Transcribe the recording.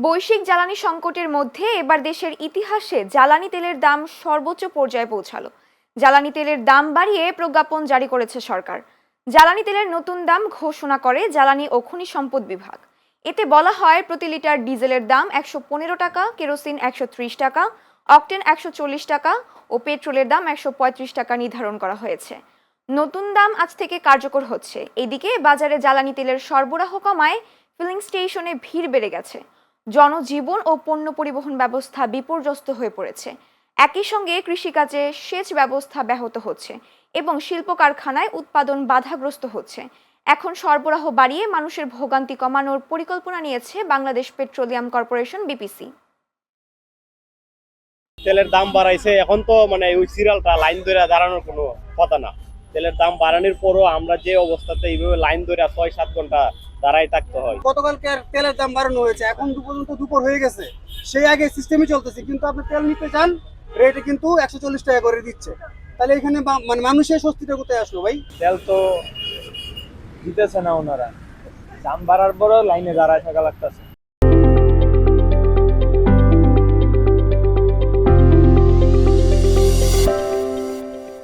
বৈশ্বিক জ্বালানি সংকটের মধ্যে এবার দেশের ইতিহাসে জ্বালানি তেলের দাম সর্বোচ্চ পর্যায়ে পৌঁছালো। জ্বালানি তেলের দাম বাড়িয়ে প্রজ্ঞাপন জারি করেছে সরকার। জ্বালানি তেলের নতুন দাম ঘোষণা করে জ্বালানি ও খনিজ সম্পদ বিভাগ। এতে বলা হয় প্রতি লিটার ডিজেলের দাম ১১৫ টাকা, কেরোসিন ১৩০ টাকা, অকটেন ১৪০ টাকা ও পেট্রোলের দাম ১৩৫ টাকা নির্ধারণ করা হয়েছে। নতুন দাম আজ থেকে কার্যকর হচ্ছে। এদিকে বাজারে জ্বালানি তেলের সরবরাহ কমায় ফিলিং স্টেশনে ভিড় বেড়ে গেছে। জনজীবন ও পণ্য পরিবহন ব্যবস্থা বিপর্যস্ত হয়ে পড়েছে। একই সঙ্গে কৃষিকাজে সেচ ব্যবস্থা ব্যাহত হচ্ছে এবং শিল্প কারখানায় উৎপাদন বাধাগ্রস্ত হচ্ছে। এখন সরবরাহ বাড়িয়ে মানুষের ভোগান্তি কমানোর পরিকল্পনা নিয়েছে বাংলাদেশ পেট্রোলিয়াম কর্পোরেশন বিপিসি। তেলের দাম বাড়াইছে, এখন তো ওই সিরিয়ালটা লাইন ধরে দাঁড়ানোর কোনো কথা না। তেলের দাম বাড়ানোর পরও আমরা যে অবস্থাতে এইভাবে লাইন ধরে ৬-৭ ঘন্টা দাঁড়াই থাকতে হয়। গতকালকে তেলের দাম বাড়ানো হয়েছে, এখন পর্যন্ত দুপুর হয়ে গেছে, সেই আগে সিস্টেমই চলতেছে, কিন্তু আপনি তেল নিতে চান রেটে কিন্তু ১৪০ টাকা করে দিচ্ছে। তাহলে এখানে মানুষের স্বস্তিটা কোথায় আসলো ভাই? তেল তো দিতেছে না ওনারা, দাম বাড়ার পরও লাইনে দাঁড়ায় থাকা লাগতেছে।